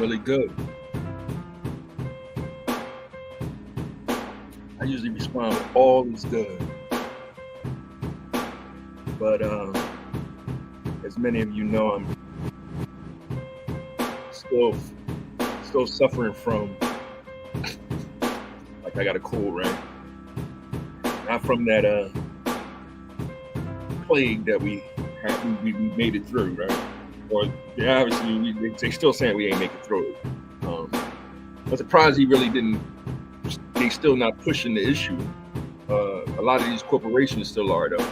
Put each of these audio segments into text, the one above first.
really good. I usually respond with all is good. But as many of you know, I'm still suffering from, like, I got a cold, right? Not from that plague that we made it through, right? Or obviously they still saying we ain't make it through it. I'm surprised he really didn't. They still not pushing the issue. A lot of these corporations still are though.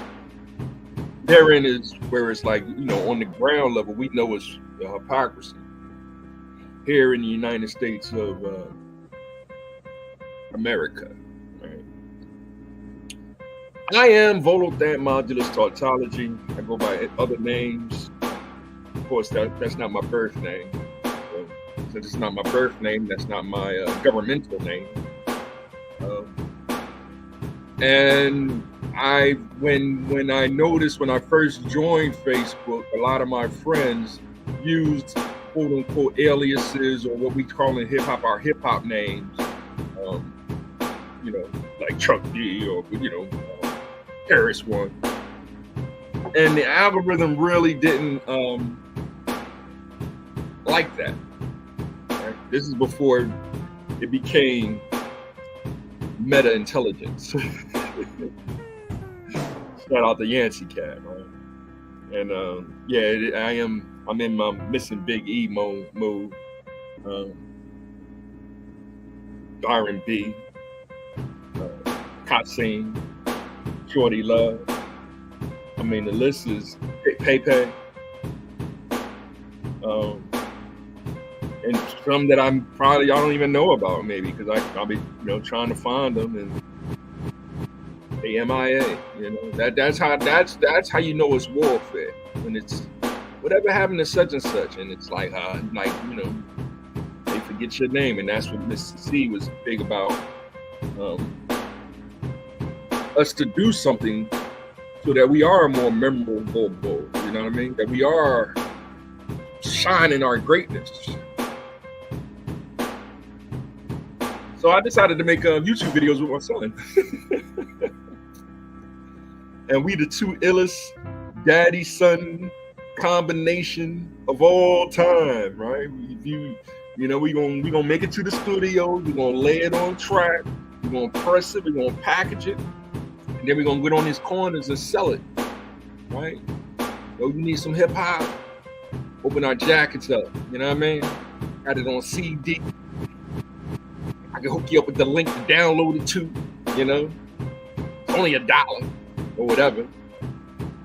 Therein is where it's like, on the ground level, we know it's hypocrisy. Here in the United States of America, right? I am Volodant Modulus Tautology. I go by other names. Of course, that's not my birth name. So it's not my birth name. That's not my governmental name. And when I noticed when I first joined Facebook, a lot of my friends used quote unquote aliases, or what we call in hip hop our hip hop names, like Chuck D or Harris One. And the algorithm really didn't like that. Right? This is before it became meta intelligence. Shout out the Yancey cat, right? And I'm in my missing Big E mode. R&B, Katsine, Shorty Love. I mean, the list is Pepe. And some that I'm probably y'all don't even know about, maybe, because I'll be trying to find them and they MIA. That's how you know it's warfare, when it's whatever happened to such and such, and it's like they forget your name. And that's what Mr. C was big about, us to do something so that we are more memorable. You know what I mean? That we are shining our greatness. So I decided to make YouTube videos with my son. And we the two illest daddy-son combination of all time, right? We gonna make it to the studio, we're gonna lay it on track, we're gonna press it, we're gonna package it, and then we're gonna get on these corners and sell it, right? You need some hip-hop, open our jackets up, you know what I mean? Got it on CD. I can hook you up with the link to download it too, It's only $1 or whatever. You know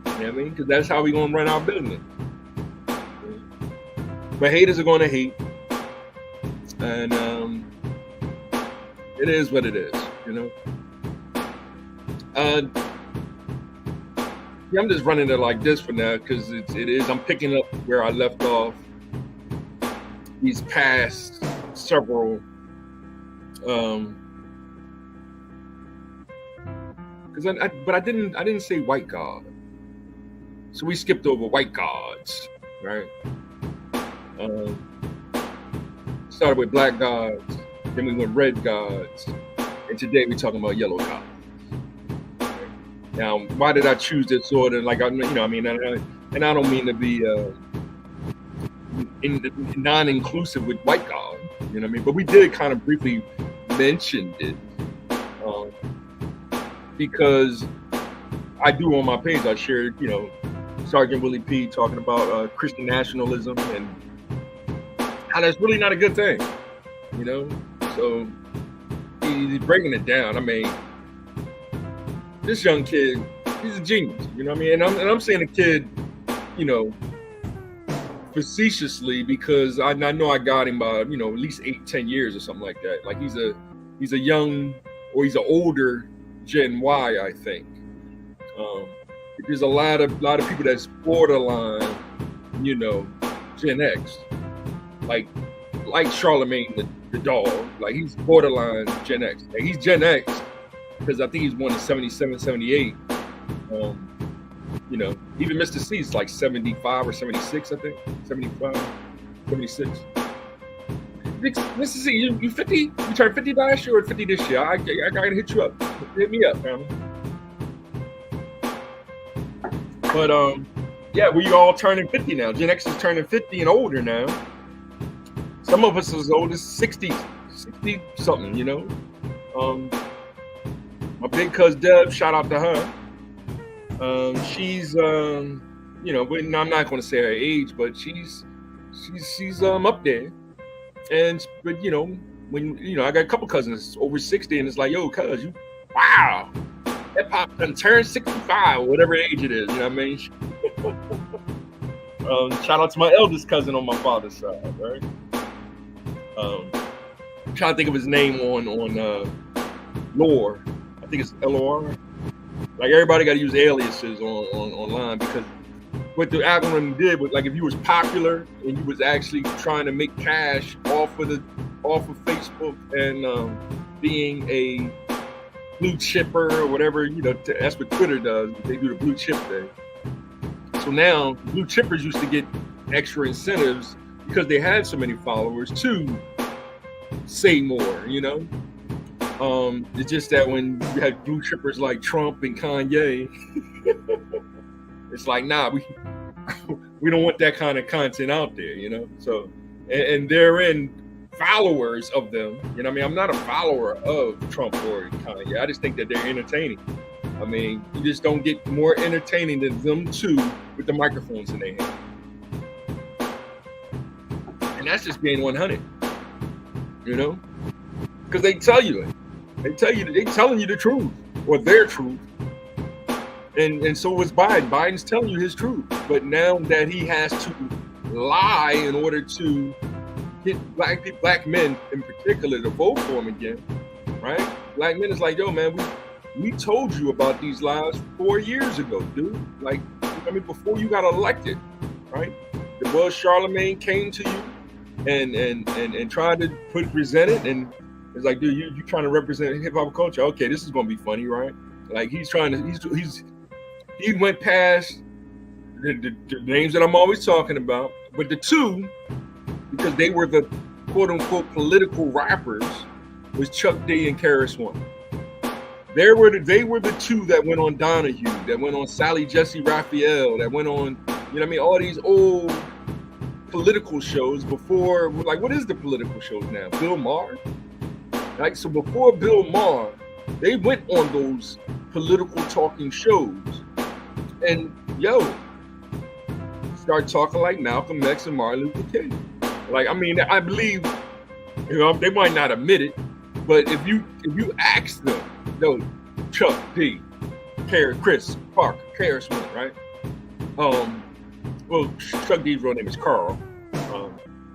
what I mean? Because that's how we gonna run our business. But haters are gonna hate. And it is what it is, I'm just running it like this for now, because I'm picking up where I left off these past several but I didn't say white God, so we skipped over white gods, right? Started with black gods, then we went red gods, and today we're talking about yellow gods. Right? Now, why did I choose this order? Like, and I don't mean to be non-inclusive with white God, you know what I mean? But we did kind of briefly mention it, because I do on my page, I shared, Sergeant Willie P talking about Christian nationalism and how that's really not a good thing, So he's breaking it down. I mean, this young kid, he's a genius, you know what I mean? And I'm saying a kid, facetiously, because I know I got him by, at least 8-10 years or something like that. Like he's a young, or he's an older Gen Y, I think. There's a lot of people that's borderline, Gen X, like Charlemagne the dog, like he's borderline Gen X. Like he's Gen X because I think he's born in 77, 78. Even Mr. C is like 75 or 76, I think, 75, 76. This is you 50. You turned 50 last year or 50 this year? I gotta hit you up. Hit me up, family. But yeah, we all turning 50 now. Gen X is turning 50 and older now. Some of us as old as 60 something, you know. My big cousin Deb, shout out to her. She's you know, but I'm not going to say her age, but she's up there. And but you know, when you know, I got a couple cousins over 60, and it's like, yo, cuz you, wow, hip hop done turned 65, or whatever age it is. You know what I mean? Shout out to my eldest cousin on my father's side, right? I'm trying to think of his name on lore. I think it's LOR. Like everybody got to use aliases on online, because what the algorithm did was, like, if you was popular and you was actually trying to make cash off of Facebook and being a blue chipper or whatever, you know, that's what Twitter does. They do the blue chip thing. So now blue chippers used to get extra incentives because they had so many followers to say more, you know. It's just that when you had blue chippers like Trump and Kanye, it's like, nah, we don't want that kind of content out there, you know. So and therein followers of them, you know what I mean? I'm not a follower of Trump or Kanye. I just think that they're entertaining. I mean, you just don't get more entertaining than them two with the microphones in their hand. And that's just being 100, you know? Because they tell you it. They telling you the truth, or their truth. And so was Biden. Biden's telling you his truth. But now that he has to lie in order to get black men in particular to vote for him again, right? Black men is like, yo, man, we told you about these lies 4 years ago, dude. Like, I mean, before you got elected, right? The Buzz Charlemagne came to you and tried to present it, and it's like, dude, you trying to represent hip hop culture? Okay, this is gonna be funny, right? Like, he went past the names that I'm always talking about, but the two, because they were the quote unquote political rappers, was Chuck D and Karis One. They were the two that went on Donahue, that went on Sally Jesse Raphael, that went on, you know what I mean, all these old political shows before. Like, what is the political shows now? Bill Maher? Like, so before Bill Maher, they went on those political talking shows, and start talking like Malcolm X and Martin Luther King. Like, I mean, I believe, you know, they might not admit it, but if you ask them, no, Chuck D, Chris Parker, Karis One, right? Well, Chuck D's real name is Carl.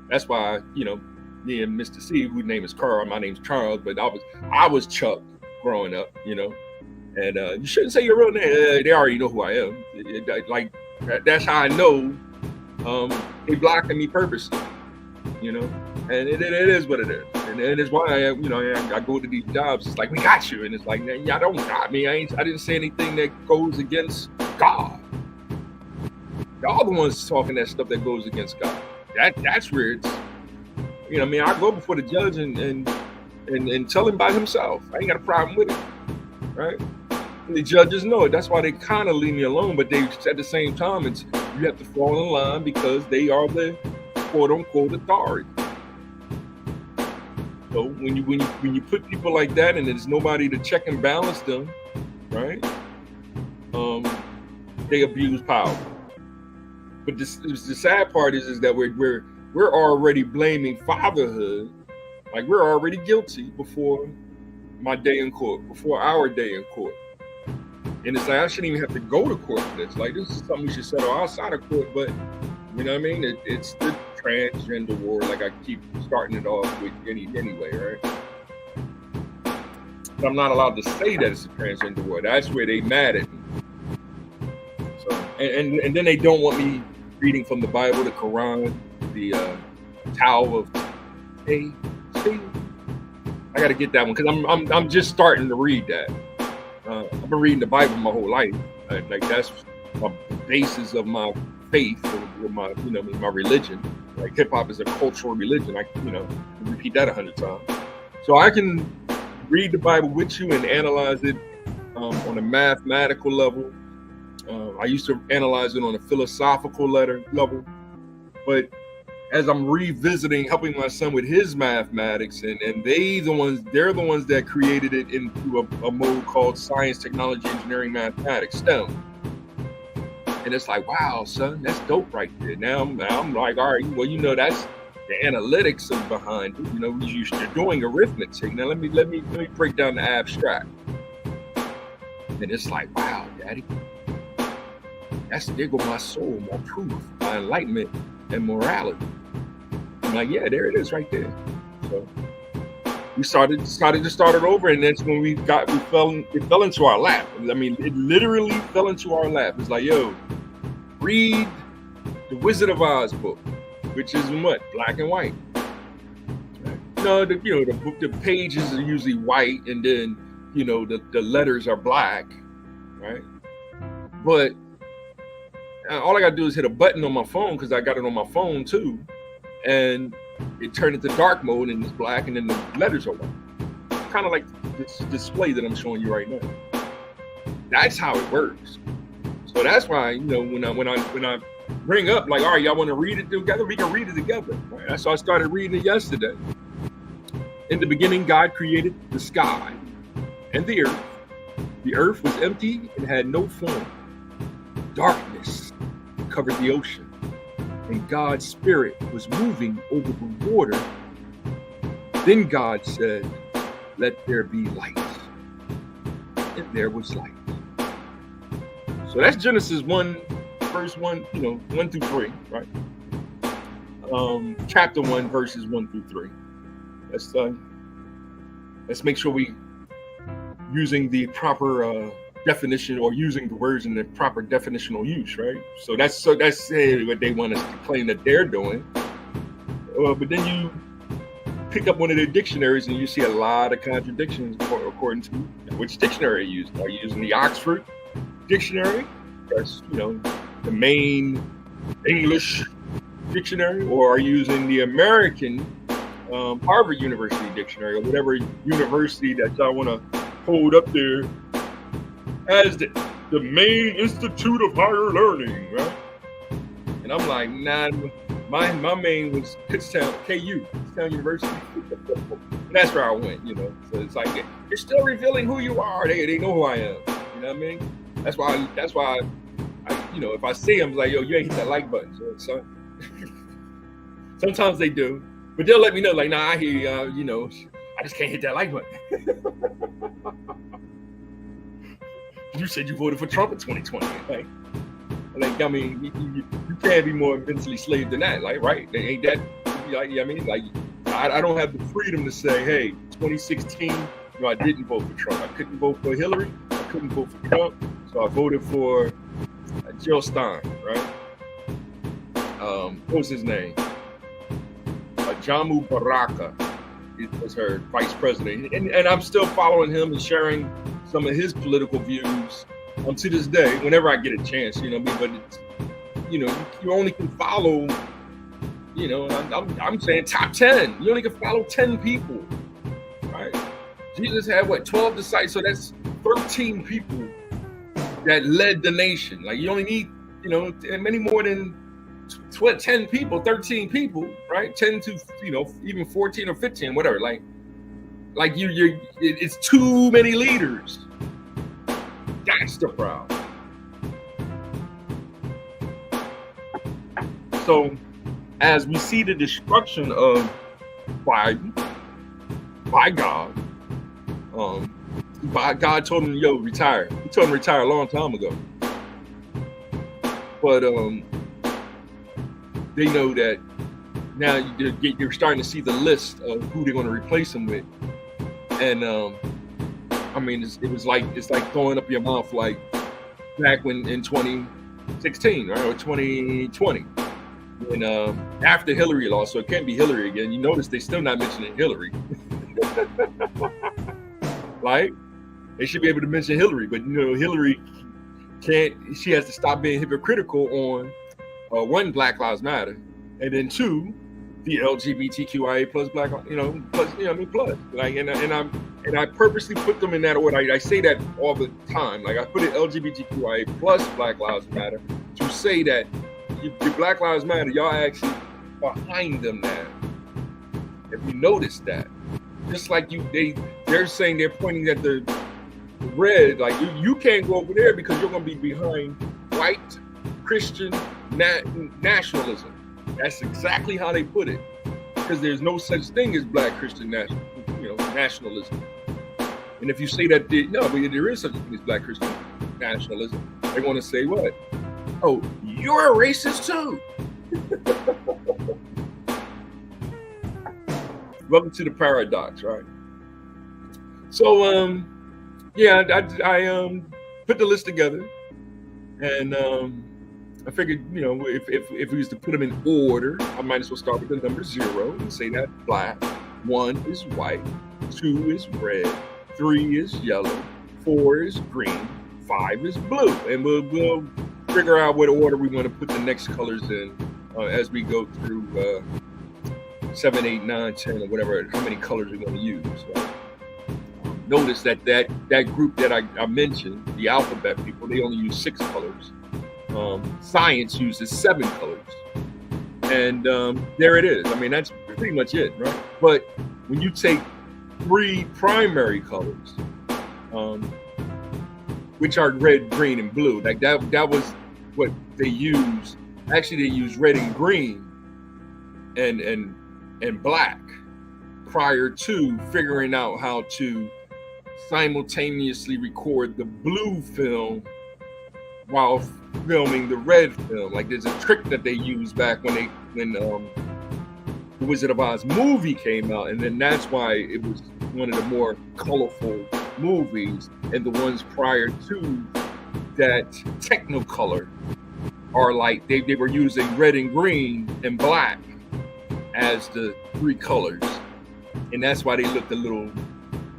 That's why, you know, me and Mr. C, whose name is Carl, my name's Charles, but I was Chuck growing up, you know. And you shouldn't say your real name. They already know who I am. Like, that's how I know they blocking me purposely, you know. And it is what it is. And it's why I go to these jobs. It's like, we got you, and it's like, y'all don't got me. I didn't say anything that goes against God. Y'all the ones talking that stuff that goes against God. That's where it's, you know what I mean? I go before the judge and tell him by himself. I ain't got a problem with it, right? And the judges know it. That's why they kind of leave me alone. But they, at the same time, it's, you have to fall in line because they are the quote unquote authority. So when you put people like that and there's nobody to check and balance them, right? They abuse power. But the sad part is that we're already blaming fatherhood, like we're already guilty before my day in court, before our day in court. And it's like, I shouldn't even have to go to court for this. Like, this is something we should settle outside of court. But you know what I mean? It's the transgender war. Like, I keep starting it off with anyway, right? But I'm not allowed to say that it's a transgender war. That's where they mad at me. So, and then they don't want me reading from the Bible, the Quran, the Tower of I got to get that one because I'm just starting to read that. I've been reading the Bible my whole life. Like, that's my basis of my faith, or my, my religion. Like hip hop is a cultural religion. I, repeat that 100 times. So I can read the Bible with you and analyze it on a mathematical level. I used to analyze it on a philosophical level, but as I'm revisiting, helping my son with his mathematics, and they're the ones that created it into a mode called science, technology, engineering, mathematics, STEM. And it's like, wow, son, that's dope right there. Now I'm like, all right, well, that's the analytics behind it. You're doing arithmetic. Now let me break down the abstract. And it's like, wow, Daddy, there go my soul, my proof, my enlightenment, and morality. I'm like, yeah, there it is right there. So we decided to start it over, and that's when it fell into our lap. I mean, it literally fell into our lap. It's like, yo, read the Wizard of Oz book, which is what? Black and white. No, the pages are usually white, and then the letters are black, right? But all I gotta do is hit a button on my phone, because I got it on my phone too, and it turned into dark mode, and it's black, and then the letters are white. Kind of like this display that I'm showing you right now. That's how it works. So that's why, when I bring up, like, all right, y'all want to read it together? We can read it together. Right? So I started reading it yesterday. In the beginning, God created the sky and the earth. The earth was empty and had no form. Darkness covered the ocean, and God's spirit was moving over the water. Then God said, "Let there be light." And there was light. So that's Genesis 1, verse 1, 1 through 3, right? Chapter 1, verses 1 through 3. Let's make sure we using the proper definition, or using the words in the proper definitional use, right? So that's what they want us to claim that they're doing. But then you pick up one of their dictionaries and you see a lot of contradictions according to which dictionary you use. Are you using the Oxford dictionary? That's the main English dictionary, or are you using the American Harvard University dictionary, or whatever university that y'all want to hold up there as the main institute of higher learning, right? And I'm like, nah, my main was Kutztown, KU, Kutztown University. And that's where I went, So it's like, you're still revealing who you are. They know who I am. You know what I mean? That's why I if I see them, like, yo, you ain't hit that like button, son. Sometimes they do, but they'll let me know, like, nah, I hear you, I just can't hit that like button. You said you voted for Trump in 2020. Like I mean, you can't be more mentally slave than that, like, right? Ain't that, I mean, like, I don't have the freedom to say, hey, 2016, I didn't vote for Trump. I couldn't vote for Hillary. I couldn't vote for Trump. So I voted for Jill Stein, right? What was his name? Jamu Baraka was her vice president. And I'm still following him and sharing some of his political views to this day, whenever I get a chance, but it's, you only can follow, I'm saying top 10. You only can follow 10 people, right? Jesus had 12 disciples, so that's 13 people that led the nation. Like, you only need, many more than 10 people, 13 people, right? 10 to, even 14 or 15, whatever. Like it's too many leaders. That's the problem. So, as we see the destruction of Biden by God, God told him, yo, retire. He told him to retire a long time ago. But they know that now you're starting to see the list of who they're going to replace him with. And I mean, it's like throwing up your mouth, like back when in 2016, right, or 2020, when after Hillary lost, so it can't be Hillary again. You notice they still not mentioning Hillary. Like, they should be able to mention Hillary, but Hillary can't. She has to stop being hypocritical on one, Black Lives Matter, and then two, the LGBTQIA plus Black, plus, plus. Like, and I purposely put them in that order. I say that all the time. Like, I put it LGBTQIA plus Black Lives Matter to say that the Black Lives Matter, y'all actually behind them now. If you notice that, just like they're saying they're pointing at the red, like you can't go over there because you're going to be behind white Christian nationalism. That's exactly how they put it, because there's no such thing as Black Christian nationalism. And if you say that, but there is such a thing as Black Christian nationalism, they want to say what? Oh, you're a racist too. Welcome to the paradox, right? So, I put the list together, and I figured, if we was to put them in order, I might as well start with the number 0 and say that Black, 1 is white, 2 is red, 3 is yellow, 4 is green, 5 is blue, and we'll figure out what order we want to put the next colors in as we go through 7, 8, 9, 10, or whatever, how many colors we're going to use. Right? Notice that group that I mentioned, the alphabet people, they only use 6 colors. Science uses 7 colors. And there it is. I mean, that's pretty much it, right? But when you take 3 primary colors, which are red, green, and blue, like that was what they used. Actually, they used red and green and black prior to figuring out how to simultaneously record the blue film while filming the red film. Like, there's a trick that they used back when the Wizard of Oz movie came out, and then that's why it was one of the more colorful movies. And the ones prior to that, Technicolor, are like they were using red and green and black as the 3 colors, and that's why they looked a little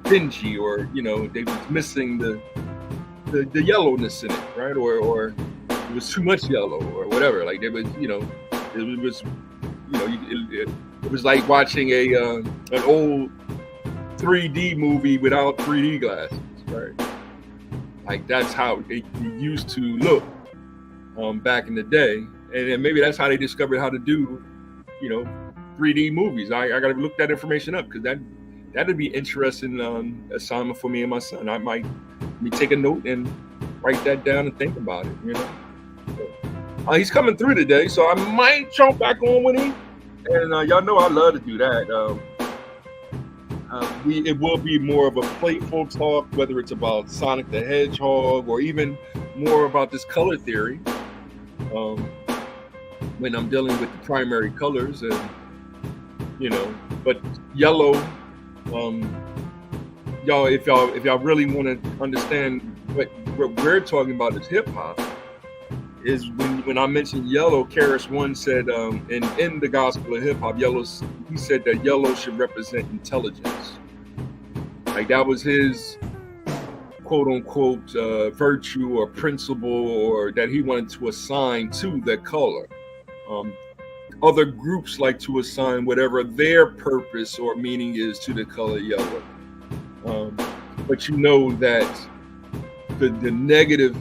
dingy, or they was missing the yellowness in it, right? Or it was too much yellow, or whatever. Like, there was, it was like watching an old 3D movie without 3D glasses, right? Like, that's how it used to look back in the day, and then maybe that's how they discovered how to do 3D movies. I gotta look that information up, because that'd be interesting assignment for me and my son. I might take a note and write that down and think about it. He's coming through today, so I might jump back on with him, and y'all know I love to do that. It will be more of a playful talk, whether it's about Sonic the Hedgehog or even more about this color theory. When I'm dealing with the primary colors, and but yellow, y'all, if y'all really want to understand what we're talking about is hip hop, is when I mentioned yellow, KRS-One said in the gospel of hip hop, he said that yellow should represent intelligence. Like, that was his quote unquote virtue or principle, or that he wanted to assign to the color. Other groups like to assign whatever their purpose or meaning is to the color yellow. But that the negative,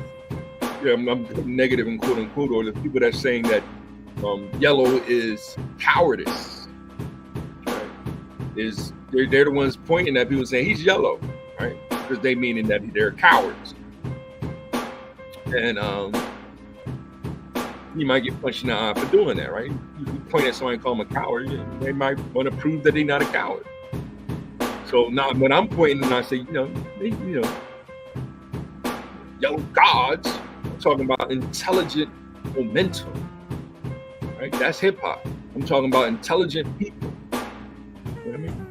I'm putting negative in quote unquote, or the people that are saying that yellow is cowardice, right? They're the ones pointing at people saying he's yellow, right? Because they meaning that they're cowards. And you might get punched in the eye for doing that, right? You point at somebody and call them a coward, they might want to prove that they're not a coward. So now when I'm pointing and I say, yellow gods, I'm talking about intelligent momentum, right? That's hip hop. I'm talking about intelligent people. You know what I mean?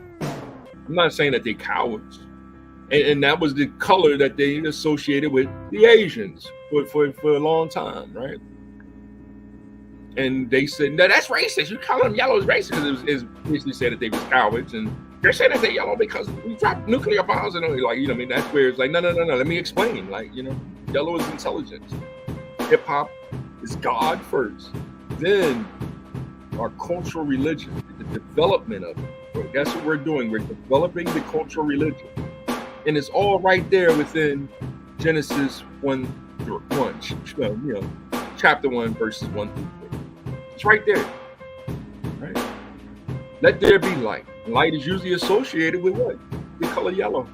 I'm not saying that they're cowards. And that was the color that they associated with the Asians for a long time, right? And they said, no, that's racist. You call them yellow is racist, because it basically said that they was cowards, and they're saying that they're yellow because we dropped nuclear bombs, and that's where it's like, no, let me explain. Like, yellow is intelligence. Hip hop is God first, then our cultural religion, the development of it. So that's what we're doing. We're developing the cultural religion. And it's all right there within Genesis 1, chapter 1, verses 1 through 3. It's right there. Right? Let there be light. Light is usually associated with what? The color yellow.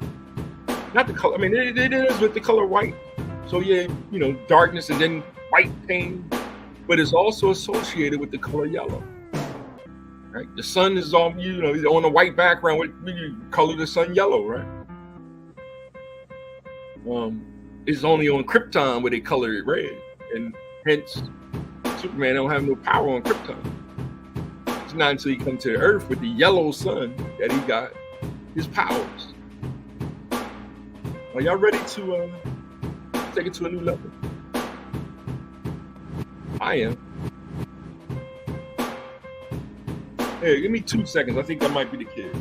Not the color, it is with the color white. So yeah, darkness and then white pain, but it's also associated with the color yellow. Right? The sun is on, on a white background. You color the sun yellow, right? It's only on Krypton where they color it red, and hence Superman don't have no power on Krypton. It's not until he comes to the Earth with the yellow sun that he got his powers. Are y'all ready to take it to a new level? I am. Hey, give me 2 seconds. I think that might be the kid.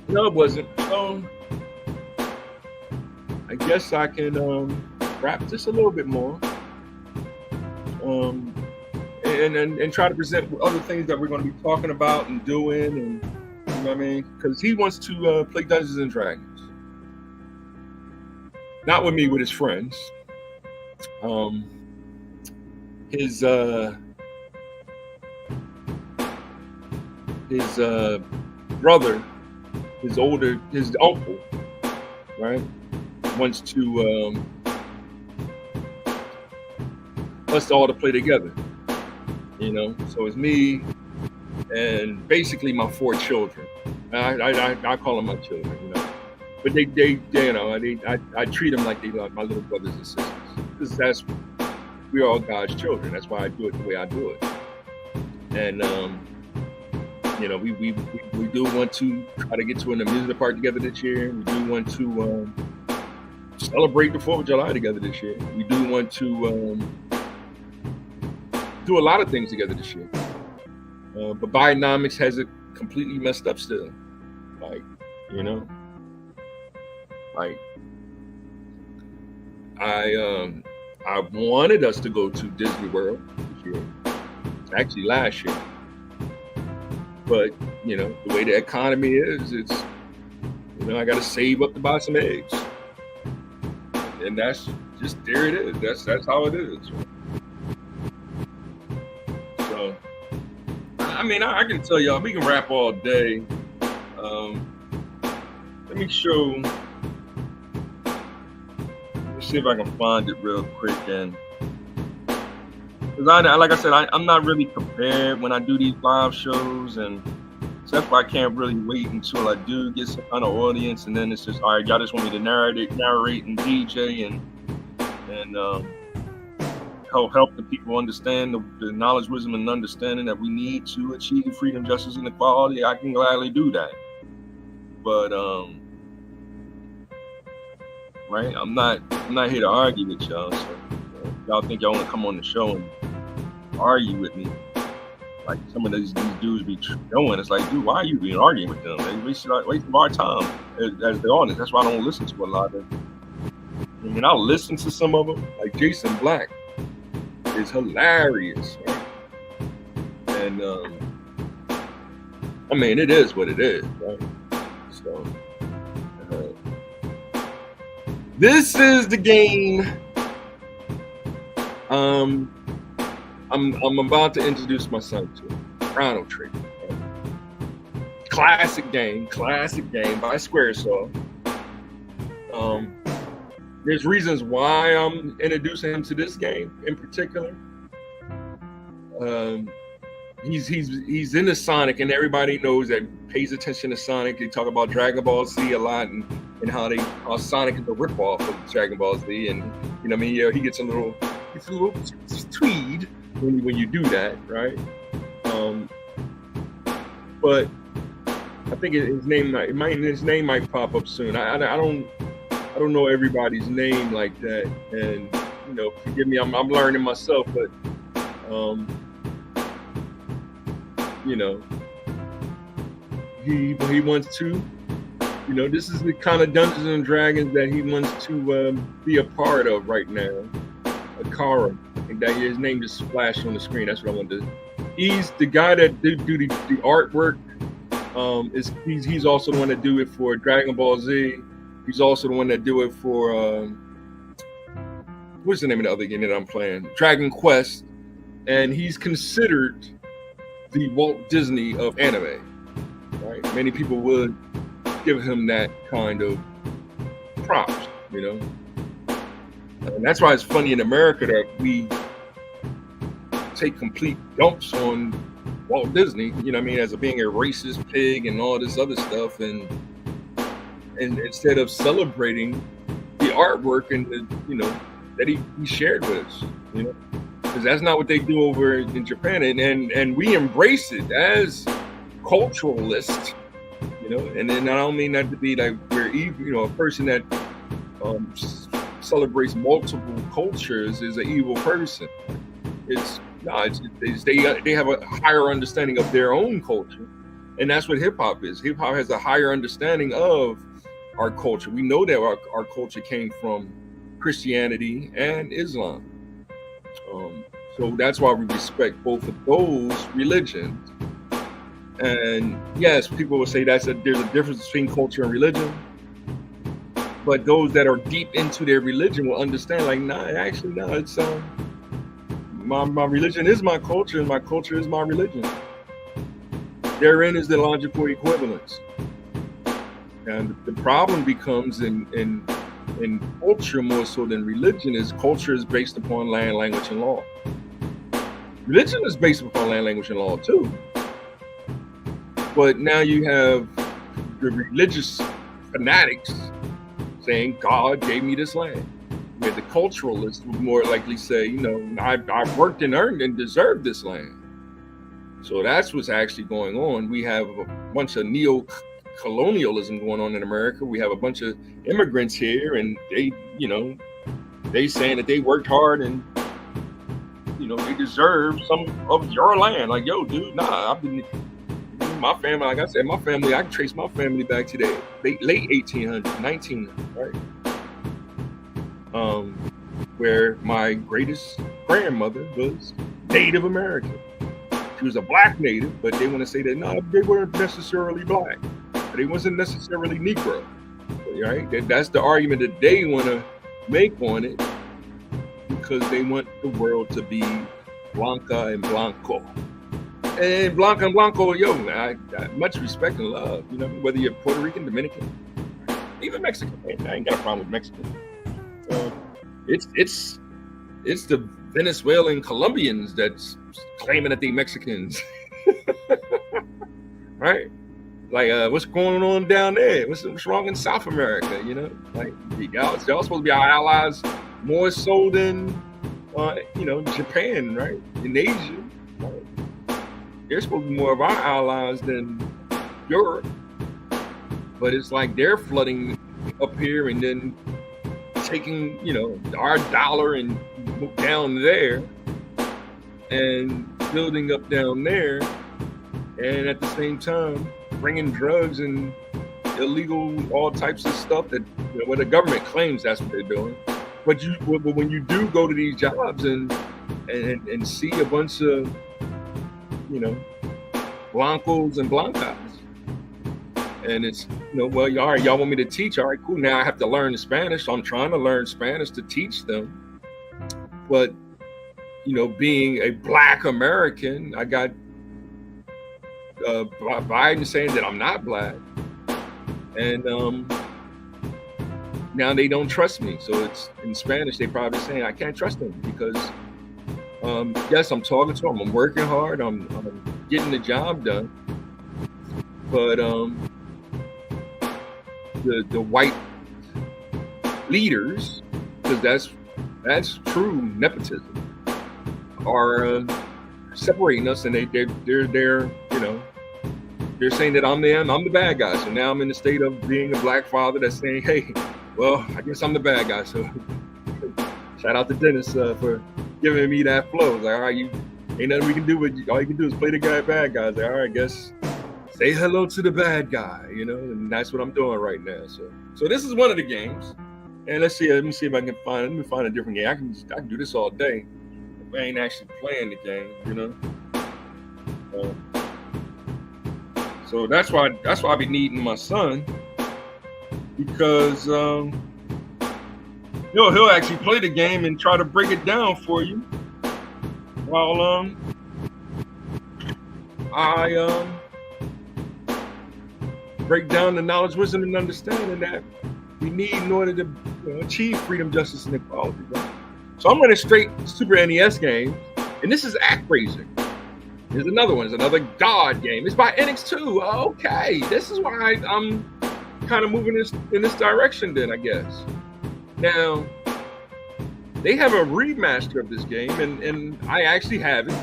No, it wasn't. I guess I can wrap this a little bit more. And try to present other things that we're going to be talking about and doing, and you know what I mean? Because he wants to play Dungeons and Dragons. Not with me, with his friends. His brother, his uncle, right, wants to us all to play together. So it's me and basically my 4 children. I call them my children, but they I treat them like they like my little brothers and sisters. Because we're all God's children. That's why I do it the way I do it. And we do want to try to get to an amusement park together this year. We do want to celebrate the 4th of July together this year. We do want to do a lot of things together this year. But Bidenomics has it completely messed up still. I wanted us to go to Disney World this year, actually last year. But, the way the economy is, it's, I got to save up to buy some eggs. And that's just, there it is. That's how it is. So, I can tell y'all, we can rap all day. Let me see if I can find it real quick. And because like I said, I'm not really prepared when I do these live shows, and so that's why I can't really wait until I do get some kind of audience, and then it's just, all right, y'all just want me to narrate and DJ and help the people understand the knowledge, wisdom, and understanding that we need to achieve freedom, justice, and equality. I can gladly do that, but right, I'm not here to argue with y'all. So y'all think y'all want to come on the show and argue with me, like some of these dudes be showing. It's like, dude, why are you being arguing with them? They wasting our time as the audience. That's why I don't listen to a lot of them. I'll listen to some of them, like Jason Black is hilarious, right? And it is what it is, right? So this is the game I'm about to introduce my son to, Chrono Trigger. Right? Classic game by Squaresoft. There's reasons why I'm introducing him to this game in particular. He's into Sonic, and everybody knows that pays attention to Sonic. They talk about Dragon Ball Z a lot, and how Sonic is a ripoff of Dragon Ball Z, and he gets a little tweed when you do that, right? But I think his name might pop up soon. I don't know everybody's name like that, and forgive me, I'm learning myself, but he wants to this is the kind of Dungeons and Dragons that he wants to be a part of right now. Akara, I think that his name just flashed on the screen. That's what I wanted to. He's the guy that do the artwork. He's also the one that do it for Dragon Ball Z. He's also the one that do it for what's the name of the other game that I'm playing? Dragon Quest. And he's considered the Walt Disney of anime. Right? Many people would give him that kind of props, And that's why it's funny in America that we take complete dumps on Walt Disney, as being a racist pig and all this other stuff, and instead of celebrating the artwork and that he shared with us, because that's not what they do over in Japan, and we embrace it as culturalists, and then I don't mean that to be like we're evil, a person that celebrates multiple cultures is an evil person. They have a higher understanding of their own culture, and that's what hip hop is. Hip hop has a higher understanding of our culture. We know that our culture came from Christianity and Islam, so that's why we respect both of those religions. And yes, people will say there's a difference between culture and religion, but those that are deep into their religion will understand, like, it's my religion is my culture, and my culture is my religion. Therein is the logical equivalence. And the problem becomes in culture more so than religion is culture is based upon land, language, and law. Religion is based upon land, language, and law too. But now you have the religious fanatics saying God gave me this land. Where the culturalists would more likely say, I've worked and earned and deserved this land. So that's what's actually going on. We have a bunch of neo-colonialism going on in America. We have a bunch of immigrants here, and they saying that they worked hard and they deserve some of your land. Like, yo, dude, I've been my family. Like I said, my family. I can trace my family back to the late 1800s, 1900s, right? Where my greatest grandmother was Native American. She was a black Native, but they want to say that no, they weren't necessarily black. They wasn't necessarily Negro, right? That's the argument that they want to make on it, because they want the world to be Blanca and Blanco. And Blanca and Blanco, I much respect and love, whether you're Puerto Rican, Dominican, even Mexican. I ain't got a problem with Mexican. It's the Venezuelan Colombians that's claiming that they Mexicans, right? Like, what's going on down there? What's wrong in South America? Like, y'all supposed to be our allies more so than Japan, right? In Asia, right? They're supposed to be more of our allies than Europe, but it's like they're flooding up here and then taking our dollar and down there and building up down there, and at the same time bringing drugs and illegal all types of stuff that where the government claims that's what they're doing. But when you do go to these jobs and see a bunch of Blancos and Blancas, and it's well, all right, y'all want me to teach? All right, cool. Now I have to learn Spanish, so I'm trying to learn Spanish to teach them. But being a Black American, I got Biden saying that I'm not Black, and now they don't trust me. So it's in Spanish. They probably saying I can't trust them because yes, I'm talking to them. I'm working hard. I'm getting the job done. But the white leaders, because that's true nepotism, are separating us, and they're saying that I'm the bad guy. So now I'm in the state of being a Black father that's saying, hey, well, I guess I'm the bad guy. So shout out to Dennis for giving me that flow. Like, all right, ain't nothing we can do with you. All you can do is play the bad guy. Like, all right, I guess say hello to the bad guy, and that's what I'm doing right now. So this is one of the games, and let me see if I can find a different game. I can do this all day if I ain't actually playing the game, So that's why I be needing my son, because he'll actually play the game and try to break it down for you, while I break down the knowledge, wisdom, and understanding that we need in order to achieve freedom, justice, and equality. Right? So I'm running straight Super NES games, and this is ActRaiser. Here's another one. It's another God game. It's by Enix too. Okay, this is why I'm kind of moving in this direction then, I guess. Now, they have a remaster of this game, and I actually have it.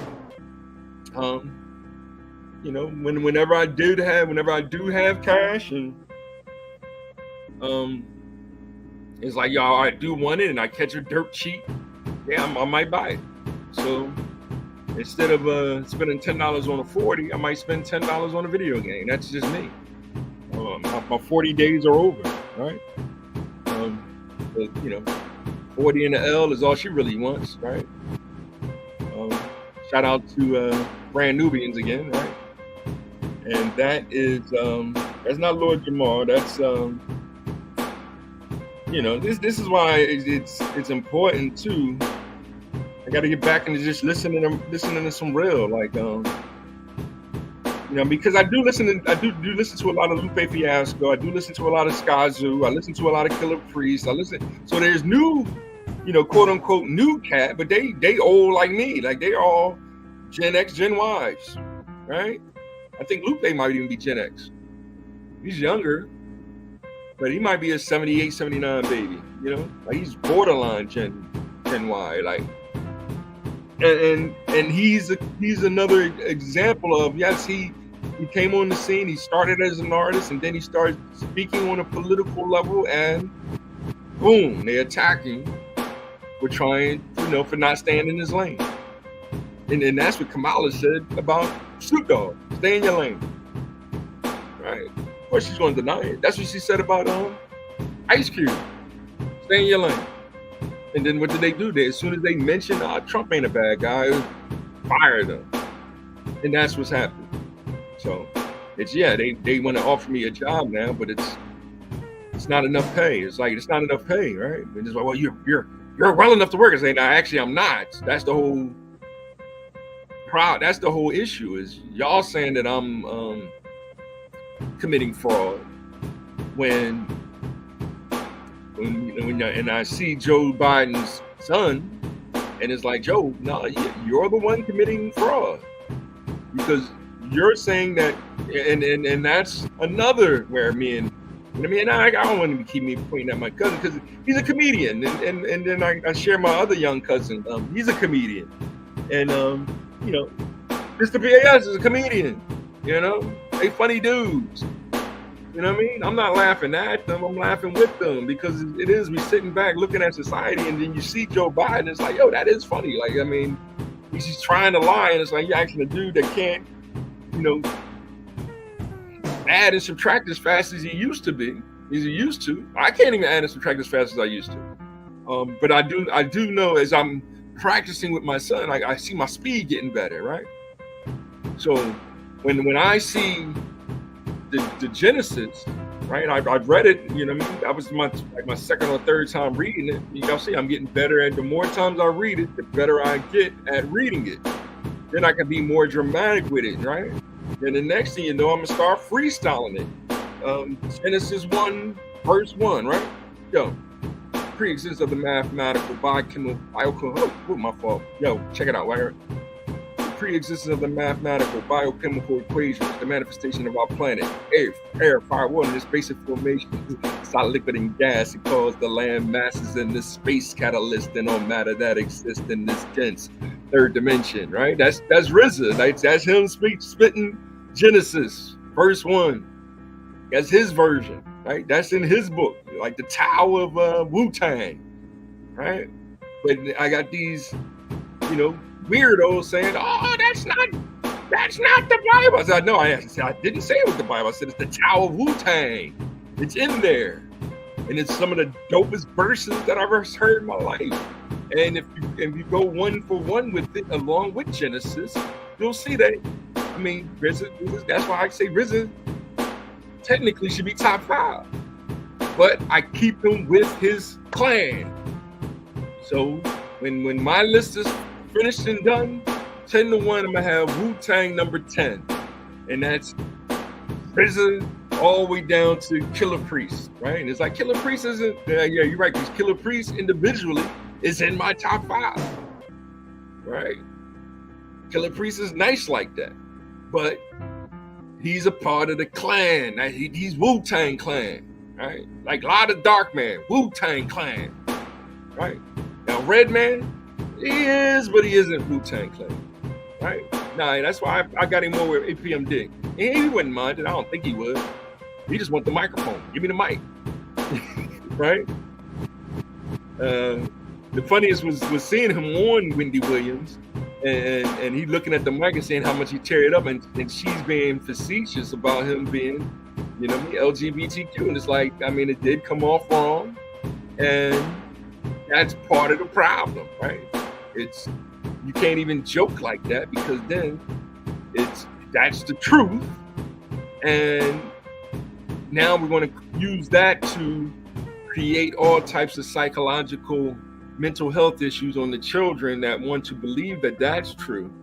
Whenever I do have cash, and it's like, y'all, I do want it, and I catch a dirt cheap, yeah, I might buy it. So instead of spending $10 on a 40, I might spend $10 on a video game. That's just me. My 40 days are over, right? But 40 in the L is all she really wants, right? Shout out to Brand Nubians again, right? And that is that's not Lord Jamar. That's this is why it's important too. I got to get back into just listening to some real, like because I do listen to a lot of Lupe Fiasco. I do listen to a lot of Skazu. I listen to a lot of Killer Priest. So there's new, quote unquote new cat, but they old like me, like they all Gen X, Gen Ys, right? I think Lupe might even be Gen X. He's younger, but he might be a 78, 79 baby, like he's borderline Gen Y, like. And he's another example of, yes, he came on the scene. He started as an artist, and then he started speaking on a political level, and boom, they attack him for trying, for not staying in his lane. And that's what Kamala said about Snoop Dogg. Stay in your lane, right? Of course, she's going to deny it. That's what she said about Ice Cube. Stay in your lane. And then what did they do? As soon as they mentioned Trump ain't a bad guy, fire them. And that's what's happening. So they want to offer me a job now, but it's not enough pay. It's like, it's not enough pay, right? And it's like, well, you're well enough to work. I say, no, actually I'm not. That's the whole that's the whole issue, is y'all saying that I'm committing fraud when I see Joe Biden's son, and it's like, Joe, no, you're the one committing fraud, because you're saying that, and that's another where I don't want to keep me pointing at my cousin because he's a comedian, and then I share my other young cousin, he's a comedian, and Mr. BAS is a comedian, they funny dudes. You know what I mean? I'm not laughing at them. I'm laughing with them, because it is, we sitting back looking at society, and then you see Joe Biden. It's like, yo, that is funny. Like, I mean, he's just trying to lie, and it's like, you're actually a dude that can't, add and subtract as fast as he used to be. As he used to. I can't even add and subtract as fast as I used to. But I do know, as I'm practicing with my son, I see my speed getting better, right? So when I see the Genesis, right? I've read it, that was my second or third time reading it. Y'all see, I'm getting better at, the more times I read it, the better I get at reading it. Then I can be more dramatic with it, right? Then the next thing you know, I'm gonna start freestyling it. Genesis 1, verse 1, right? Yo, pre-existence of the mathematical my fault. Yo, check it out, right? Pre-existence of the mathematical biochemical equations, the manifestation of our planet, air, fire, water, this basic formation, solid, liquid, and gas. It calls the land masses in this space catalyst and all matter that exists in this dense third dimension, right? That's RZA. That's him spitting Genesis, verse 1. That's his version, right? That's in his book, like the Tao of Wu-Tang, right? But I got these, weirdos saying, oh, That's not the Bible. I said, no, I didn't say it was the Bible. I said, it's the Tao of Wu-Tang. It's in there. And it's some of the dopest verses that I've ever heard in my life. And if you go one for one with it, along with Genesis, you'll see that, I mean, RZA, that's why I say RZA technically should be top 5. But I keep him with his clan. So when my list is finished and done, 10 to 1, I'm gonna have Wu-Tang number 10. And that's RZA all the way down to Killer Priest, right? And it's like Killer Priest isn't, yeah, you're right, because Killer Priest individually is in my top 5, right? Killer Priest is nice like that, but he's a part of the clan. He's Wu-Tang Clan, right? Like a lot of Dark Man, Wu-Tang Clan, right? Now Redman, he is, but he isn't Wu-Tang Clan, right? Nah, that's why I got him more with APM Dick. He wouldn't mind it. I don't think he would. He just want the microphone. Give me the mic, right? The funniest was seeing him on Wendy Williams, and he looking at the mic and saying how much he tear it up, and she's being facetious about him being, you know, LGBTQ, and it's like, I mean, it did come off wrong, and that's part of the problem, right? It's, you can't even joke like that, because then that's the truth, and now we're going to use that to create all types of psychological mental health issues on the children that want to believe that that's true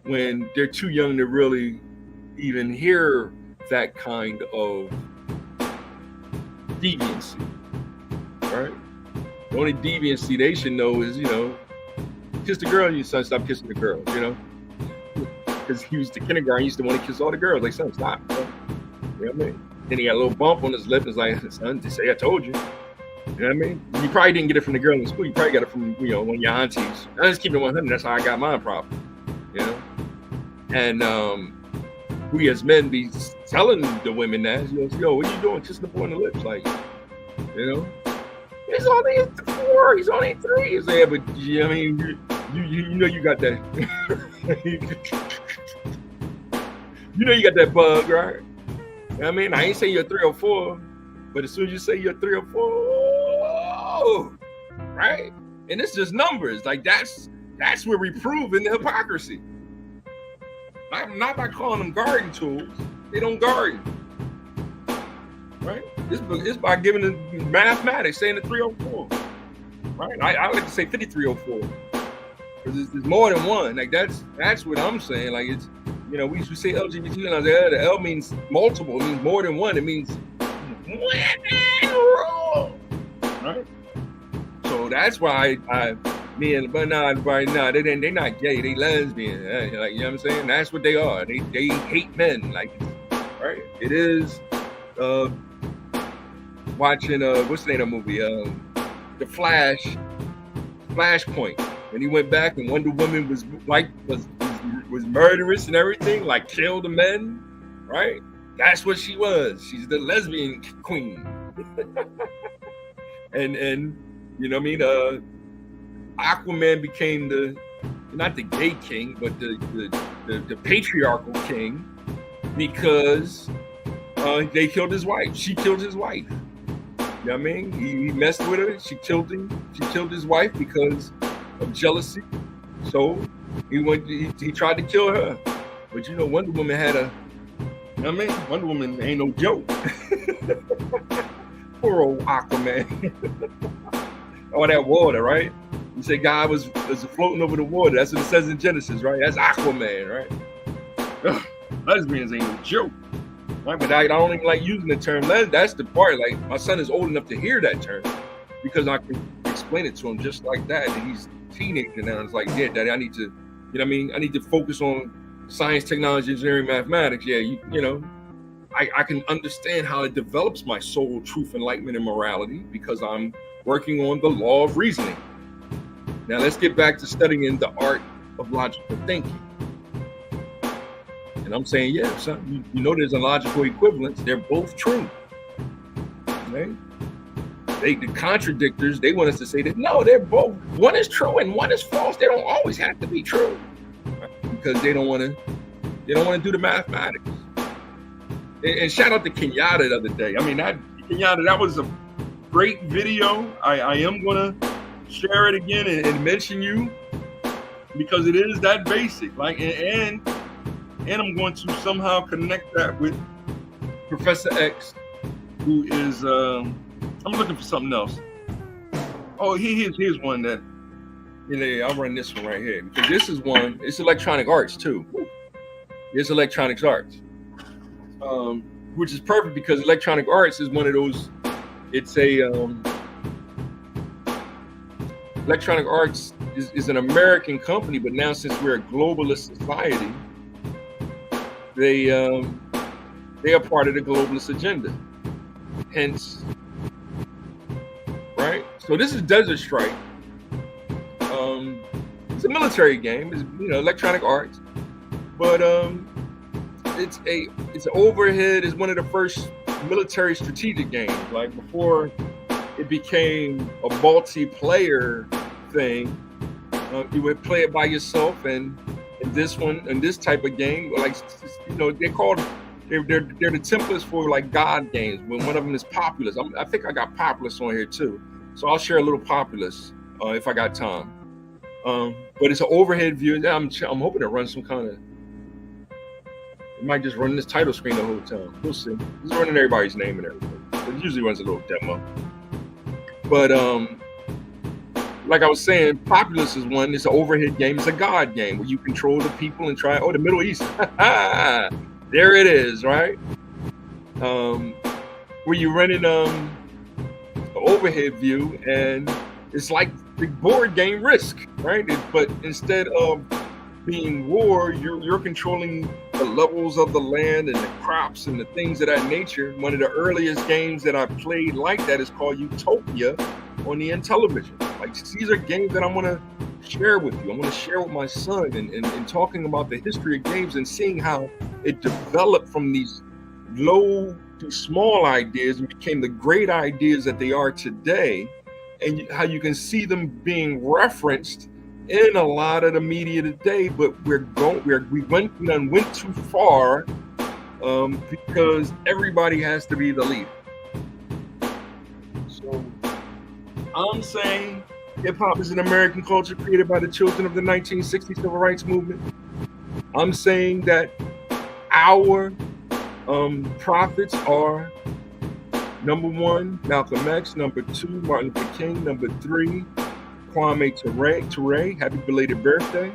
when they're too young to really even hear that kind of deviancy, right? The only deviancy they should know is, you know, kiss the girl, your son, stop kissing the girls, you know? Because he was the kindergarten, he used to want to kiss all the girls, like, son, stop, you know what I mean? Then he got a little bump on his lip, and it's like, son, just say I told you. You know what I mean? You probably didn't get it from the girl in school. You probably got it from, you know, one of your aunties. I just keep it 100. That's how I got mine, probably. You know? And we as men be telling the women that, you know, yo, what are you doing? Kissing the boy on the lips, like, you know? He's only 4. He's only 3. He's like, yeah, but you know, I mean, you know, you got that. You know, you got that bug, right? You know what I mean? I ain't saying you're 3 or 4, but as soon as you say you're 3 or 4, right? And it's just numbers. Like that's where we prove in the hypocrisy. Not by calling them garden tools. They don't garden, right? It's by giving them mathematics, saying the 304, right? I like to say 5304 because it's more than one. Like that's what I'm saying. Like it's, you know, we used to say LGBT, and I was like, the L means multiple. It means more than one. It means right? So that's why they're not gay, they lesbian. Like, you know what I'm saying? That's what they are. They hate men. Like, right? It is watching what's the name of the movie? The Flashpoint. When he went back and Wonder Woman was murderous and everything, like killed the men, right? That's what she was. She's the lesbian queen. and you know what I mean? Aquaman became not the gay king, but the patriarchal king because they killed his wife. She killed his wife. You know what I mean? He messed with her. She killed him. She killed his wife because of jealousy. So he tried to kill her. But you know, Wonder Woman had a, you know what I mean? Wonder Woman ain't no joke. Poor old Aquaman. All that water, right? You say God was floating over the water. That's what it says in Genesis, right? That's Aquaman, right? Lesbians ain't no joke. Right? But I don't even like using the term. That's the part. Like, my son is old enough to hear that term because I can explain it to him just like that. And he's a teenager now. And it's like, yeah, Daddy, I need to, you know what I mean? I need to focus on science, technology, engineering, mathematics. Yeah, you know, I can understand how it develops my soul, truth, enlightenment, and morality because I'm working on the law of reasoning. Now let's get back to studying the art of logical thinking. And I'm saying, yeah, son, you know there's a logical equivalence. They're both true. Okay? The contradictors, they want us to say that, no, they're both, one is true and one is false. They don't always have to be true. Right? Because they don't want to They don't want to do the mathematics. And shout out to Kenyatta the other day. I mean, Kenyatta, that was a great video. I am gonna share it again and mention you because it is that basic. Like, and I'm going to somehow connect that with Professor X, who is I'm looking for something else. Oh, here's one that, you know, I'll run this one right here because this is one. It's electronic arts too. It's electronics arts, which is perfect because electronic arts is one of those. It's a electronic arts is an American company, but now since we're a globalist society, they are part of the globalist agenda. Hence, right? So this is Desert Strike. It's a military game. It's, you know, electronic arts, but it's an overhead. It's one of the first military strategic games. Like before it became a multiplayer thing, you would play it by yourself. And this one, and this type of game, like, you know, they're the templates for like God games. When one of them is Populous, I think I got Populous on here too. So I'll share a little Populous if I got time. But it's an overhead view. I'm hoping to run some kind of. It might just run this title screen the whole time. We'll see. It's running everybody's name and everything. It usually runs a little demo. But like I was saying, Populous is one. It's an overhead game. It's a God game where you control the people and try. Oh, the Middle East. There it is, right? Where you're running an overhead view, and it's like the board game Risk, right? But instead of being war, you're controlling the levels of the land and the crops and the things of that nature. One of the earliest games that I played like that is called Utopia on the Intellivision. Like, these are games that I want to share with you. I want to share with my son and talking about the history of games and seeing how it developed from these low to small ideas and became the great ideas that they are today, and how you can see them being referenced in a lot of the media today. But we went too far because everybody has to be the leader. So I'm saying hip-hop is an American culture created by the children of the 1960s civil rights movement. I'm saying that our prophets are number 1, Malcolm X, number 2, Martin Luther King, number 3, Kwame Ture, happy belated birthday,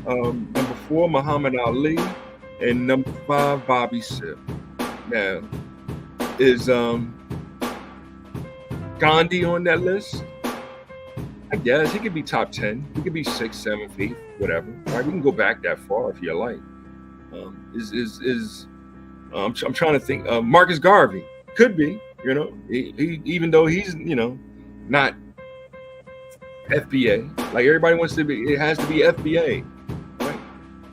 number 4, Muhammad Ali, and number 5, Bobby Seale. Now, is Gandhi on that list? I guess he could be top 10. He could be 6, 7 feet, whatever. Right? We can go back that far if you like. I'm trying to think. Marcus Garvey could be. You know, he even though he's, you know, not FBA. Like everybody wants to be. It has to be FBA. Right?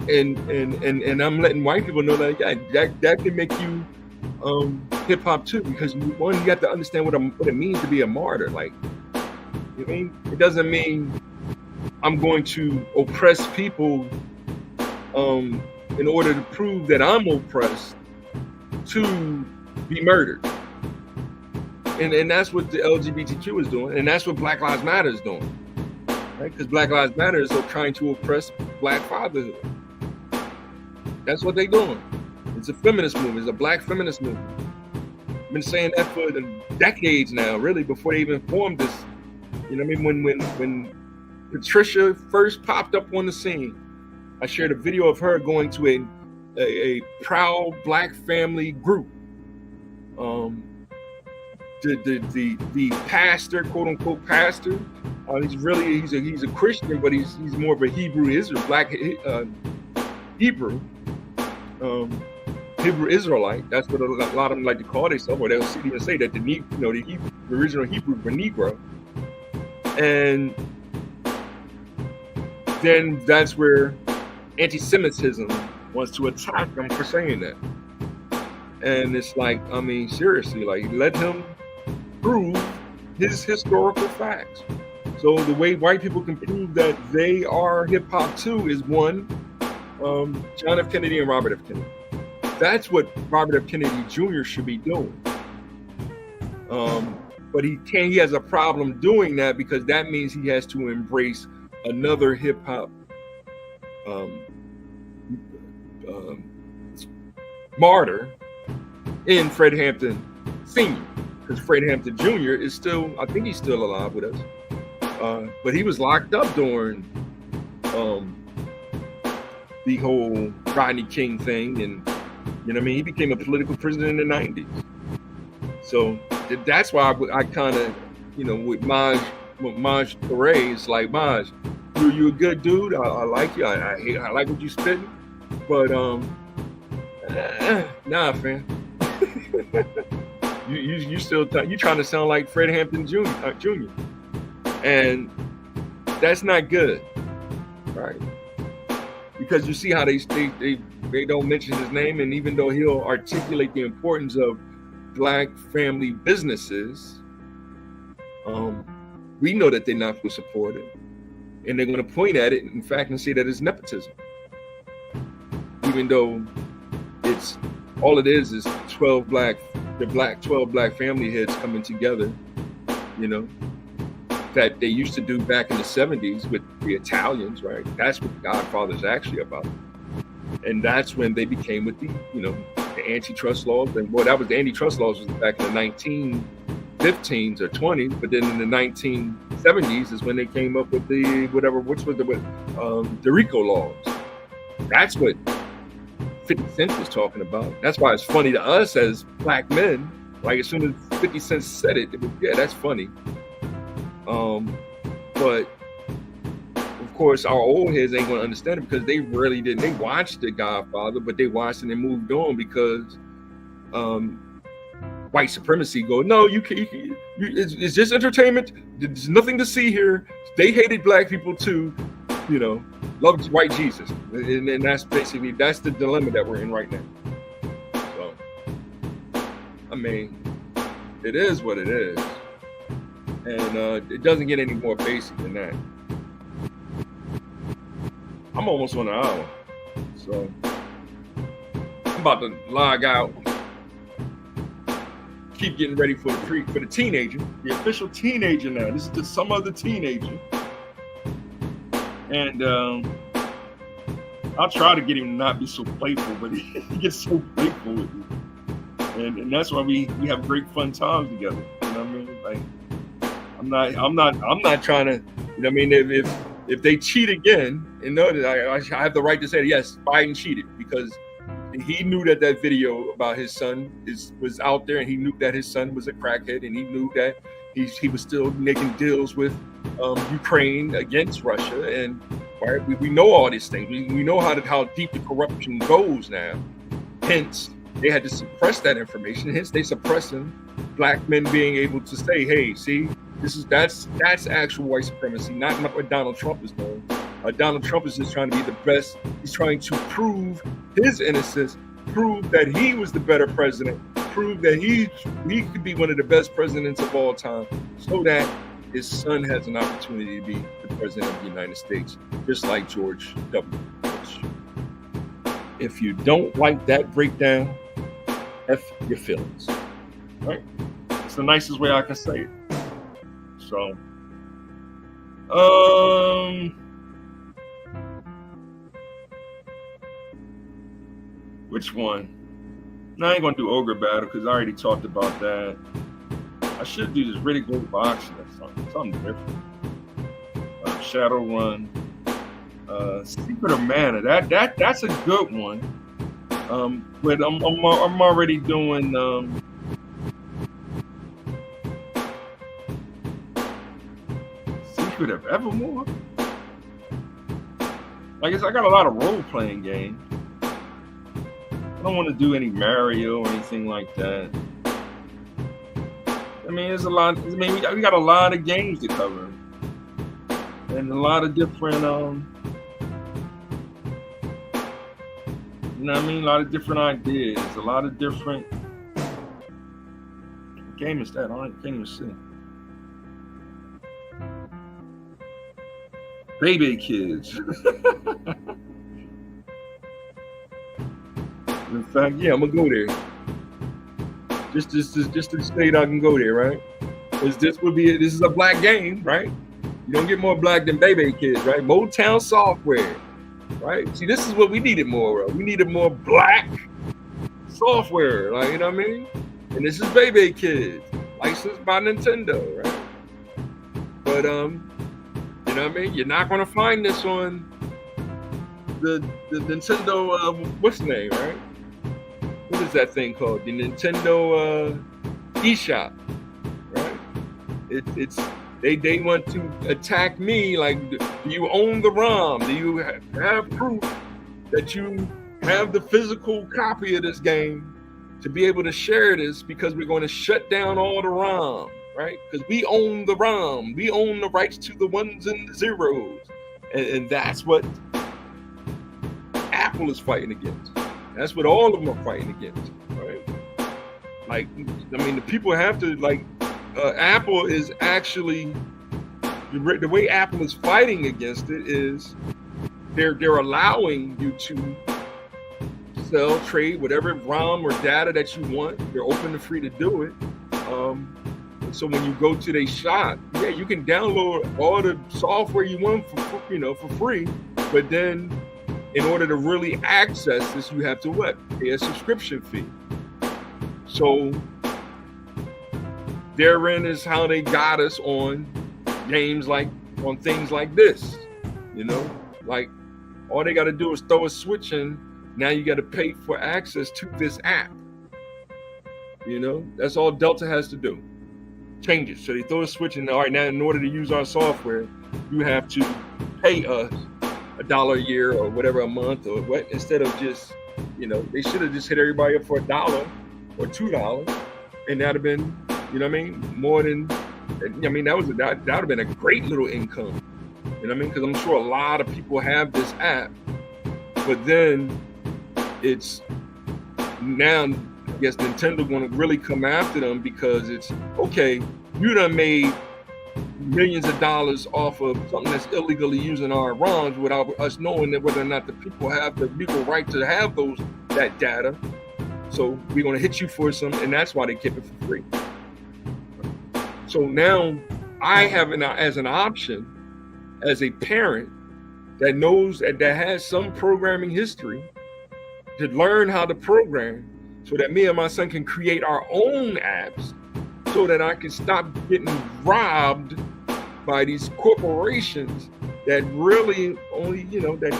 And I'm letting white people know that that can make you hip hop too, because one, you have to understand what it means to be a martyr. Like, you know what I mean? It doesn't mean I'm going to oppress people in order to prove that I'm oppressed to be murdered. And that's what the LGBTQ is doing, and that's what Black Lives Matter is doing, right? Because Black Lives Matter is trying to oppress Black fatherhood. That's what they're doing. It's a feminist movement. It's a Black feminist movement. I've been saying that for decades now, really, before they even formed this. You know what I mean? When Patricia first popped up on the scene, I shared a video of her going to a proud Black family group. The pastor, quote unquote pastor, he's a Christian, but he's more of a Hebrew Israel, Black Hebrew Israelite. That's what a lot of them like to call themselves, or they'll even say that the original Hebrew were Negro. And then that's where anti-Semitism wants to attack them for saying that. And it's like, I mean, seriously, like, let him prove his historical facts. So the way white people can prove that they are hip hop too is, one, John F. Kennedy and Robert F. Kennedy. That's what Robert F. Kennedy Jr. should be doing. But he can't. He has a problem doing that because that means he has to embrace another hip hop martyr in Fred Hampton Sr. Because Fred Hampton Jr. is still, I think he's still alive with us. But he was locked up during the whole Rodney King thing, and you know what I mean, he became a political prisoner in the 90s. So that's why I kind of, you know, with Maj Toure, it's like, Maj, you a good dude. I like you. I like what you spitting, but nah, fam. you still you trying to sound like Fred Hampton Jr. And that's not good, right? Because you see how they don't mention his name, and even though he'll articulate the importance of Black family businesses, we know that they're not going to support it, and they're going to point at it, in fact, and say that it's nepotism, even though it's all it is 12 black family heads coming together, you know, that they used to do back in the 70s with the Italians, right? That's what The Godfather is actually about. And that's when they became with the, you know, the antitrust laws. And well, that was the antitrust laws was back in the 1915s or 20s, but then in the 1970s is when they came up with the the RICO laws. That's what 50 Cent was talking about. That's why it's funny to us as Black men. Like, as soon as 50 Cent said it, it was, yeah, that's funny. But of course, our old heads ain't gonna understand it because they really didn't. They watched The Godfather, but they watched and they moved on because white supremacy go, no, it's just entertainment. There's nothing to see here. They hated Black people too, you know, loved white Jesus. And that's basically, that's the dilemma that we're in right now. So, I mean, it is what it is. And it doesn't get any more basic than that. I'm almost on an hour, so I'm about to log out. Keep getting ready for the teenager, the official teenager now. This is just some other teenager, and I'll try to get him to not be so playful, but he gets so playful with me, and that's why we have great fun times together. You know what I mean? Like, I'm not trying to, you know what I mean, if they cheat again, you know, I have the right to say, yes, Biden cheated, because he knew that video about his son was out there, and he knew that his son was a crackhead, and he knew that he was still making deals with Ukraine against Russia, and right, we know all these things. We know how deep the corruption goes now. Hence, they had to suppress that information. Hence, they suppressing Black men being able to say, hey, see, that's actual white supremacy, not what Donald Trump is doing. Donald Trump is just trying to be the best. He's trying to prove his innocence, prove that he was the better president, prove that he could be one of the best presidents of all time, so that his son has an opportunity to be the president of the United States, just like George W. Bush. If you don't like that breakdown, F your feelings. Right? It's the nicest way I can say it. So, which one? No, I ain't gonna do Ogre Battle because I already talked about that. I should do this really good boxing or something different. Shadow Run, Secret of Mana. That's a good one. But I'm already doing Secret of Evermore. I guess I got a lot of role-playing games. I don't want to do any Mario or anything like that. I mean, there's a lot. I mean, we got a lot of games to cover, and a lot of different. You know what I mean? A lot of different ideas. A lot of different. What game is that? I can't even see. Baby Kids. In fact, yeah, I'm gonna go there. Just to state I can go there, right? Because this is a black game, right? You don't get more black than Baby Kids, right? Motown Software, right? See, this is what we needed more of. We needed more black software, like, you know what I mean? And this is Baby Kids, licensed by Nintendo, right? But you know what I mean? You're not gonna find this on the Nintendo what's the name, right? What is that thing called? The Nintendo eShop, right? It's they want to attack me like, do you own the ROM? Do you have proof that you have the physical copy of this game to be able to share this, because we're going to shut down all the ROM, right? Because we own the ROM. We own the rights to the ones and the zeros. And that's what Apple is fighting against. That's what all of them are fighting against, right? Like, I mean, the people have to, like, Apple is actually, the way Apple is fighting against it is they're allowing you to sell, trade, whatever ROM or data that you want. They're open and free to do it. So when you go to their shop, yeah, you can download all the software you want for free. But then, in order to really access this, you have to what? Pay a subscription fee. So therein is how they got us on games on things like this. You know, like all they got to do is throw a switch in. Now you got to pay for access to this app. You know, that's all Delta has to do. Change it. So they throw a switch in. All right, now in order to use our software, you have to pay us $1 a year or whatever a month or what, instead of just, you know, they should have just hit everybody up for $1 or $2, and that'd have been, you know what I mean, more than, I mean, that would have been a great little income. You know what I mean? Because I'm sure a lot of people have this app, but then it's now, I guess Nintendo going to really come after them, because it's okay, you done made millions of dollars off of something that's illegally using our ROMs without us knowing that whether or not the people have the legal right to have that data. So we're going to hit you for some, and that's why they keep it for free. So now I have as an option, as a parent that knows that has some programming history, to learn how to program, so that me and my son can create our own apps, so that I can stop getting robbed by these corporations that really only, you know, that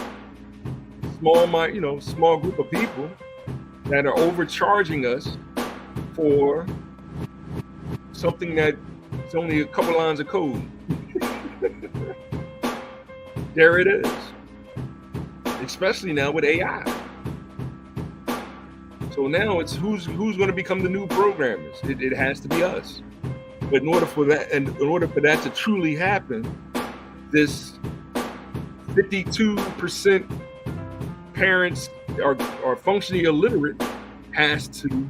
small group of people that are overcharging us for something that it's only a couple lines of code. There it is. Especially now with AI. So now it's who's going to become the new programmers? It has to be us. But in order for that to truly happen, this 52% parents are functionally illiterate has to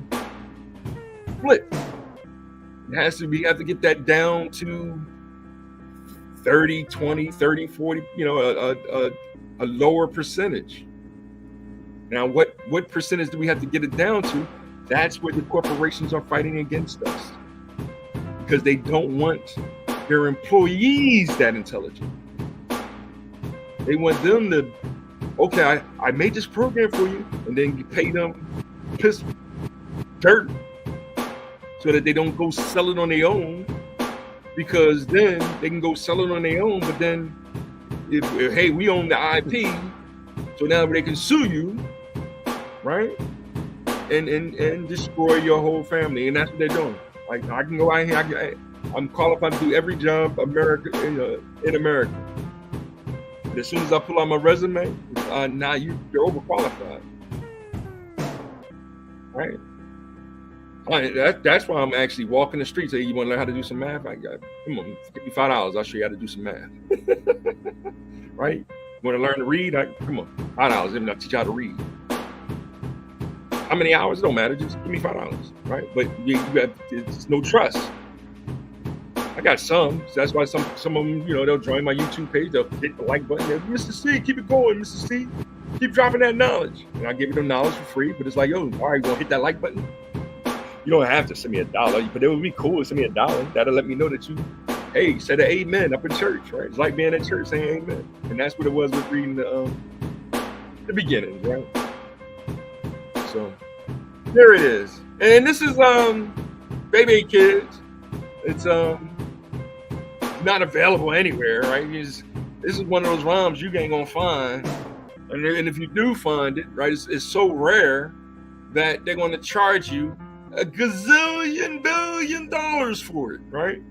flip. It has to be, have to get that down to 30, 20, 30, 40, you know, a lower percentage. Now, what percentage do we have to get it down to? That's where the corporations are fighting against us, because they don't want their employees that intelligent. They want them to, okay, I made this program for you, and then you pay them piss dirt so that they don't go sell it on their own, because then they can go sell it on their own, but then if hey, we own the IP, so now they can sue you, right? And destroy your whole family. And that's what they're doing. Like, I can go out here, I'm qualified to do every job in America. But as soon as I pull out my resume, now you're overqualified. Right? That's why I'm actually walking the streets. Hey, you want to learn how to do some math? Come on, give me $5. I'll show you how to do some math. Right? You want to learn to read? Come on, $5. Let me teach you how to read. How many hours? It don't matter. Just give me $5, right? But it's no trust. I got some. So that's why some of them, you know, they'll join my YouTube page. They'll hit the like button. They'll, Mr. C, keep it going, Mr. C. Keep dropping that knowledge. And I give you the knowledge for free, but it's like, yo, all right, you gonna hit that like button? You don't have to send me $1, but it would be cool to send me $1. That'll let me know that you, hey, said an amen up in church, right? It's like being at church saying amen. And that's what it was with reading the beginnings, right? So there it is. And this is Baby Kids. It's not available anywhere, right? This is one of those rhymes you ain't gonna find. And if you do find it, right, it's so rare that they're going to charge you a gazillion billion dollars for it, right?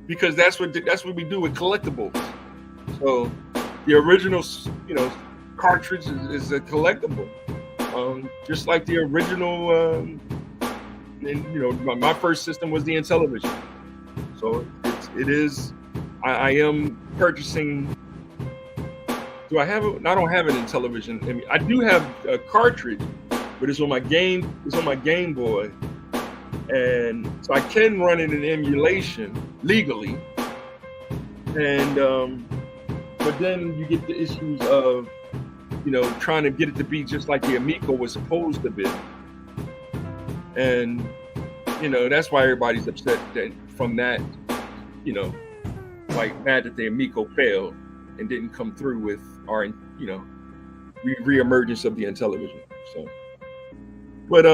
Because that's what we do with collectibles. So the original, cartridge is a collectible, just like the original. My first system was the Intellivision. So it is. I am purchasing. Do I have it? I don't have it in television. I mean, I do have a cartridge, but it's on my Game Boy, and so I can run it in emulation legally. And but then you get the issues of trying to get it to be just like the Amico was supposed to be, and that's why everybody's upset from that. Like mad that the Amico failed and didn't come through with our, re-emergence of the Intellivision. So, but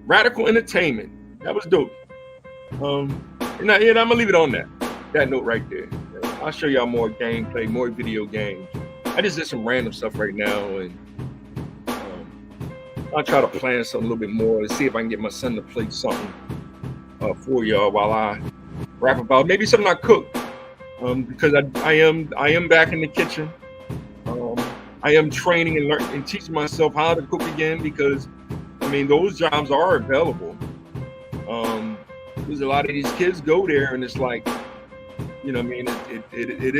Radical Entertainment, that was dope. And I'm gonna leave it on that note right there. I'll show y'all more gameplay, more video games. I just did some random stuff right now, and I'll try to plan something a little bit more to see if I can get my son to play something for y'all while I rap about maybe something I cook. Because I am back in the kitchen. I am training and learning and teaching myself how to cook again, because those jobs are available. Because a lot of these kids go there and it's like, it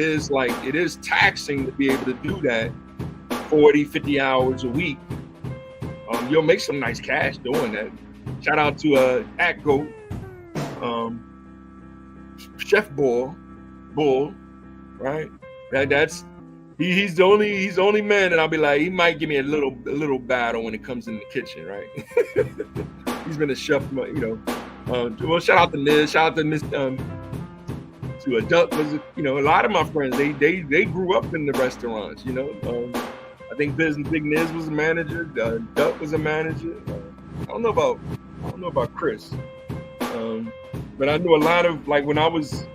is taxing to be able to do that 40, 50 hours a week. You'll make some nice cash doing that. Shout out to Goz, Chef Bull, right? He's the only man that I'll be like, he might give me a little battle when it comes in the kitchen, right? He's been a chef, well, shout out to Liz, shout out to Miss to a Duck. Was a lot of my friends, they grew up in the restaurants, I think Big Niz was a manager, Duck was a manager. I don't know about Chris, but I knew a lot of, like, when I was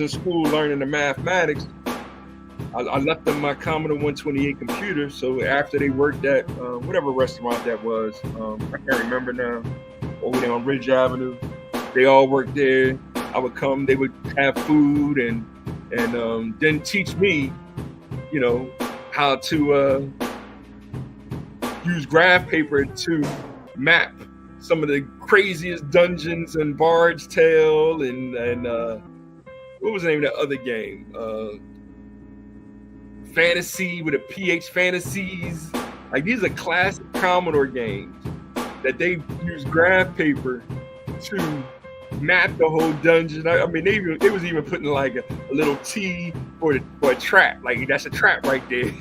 in school learning the mathematics, I left them my Commodore 128 computer. So after they worked at whatever restaurant that was, I can't remember now, over there on Ridge Avenue, they all worked there. I would come, they would have food and then teach me, how to use graph paper to map some of the craziest dungeons and Bard's Tale and what was the name of that other game? Fantasy with a PH, Fantasies. Like, these are classic Commodore games that they use graph paper to map the whole dungeon. I mean, they was even putting like a little T for a trap. Like, that's a trap right there.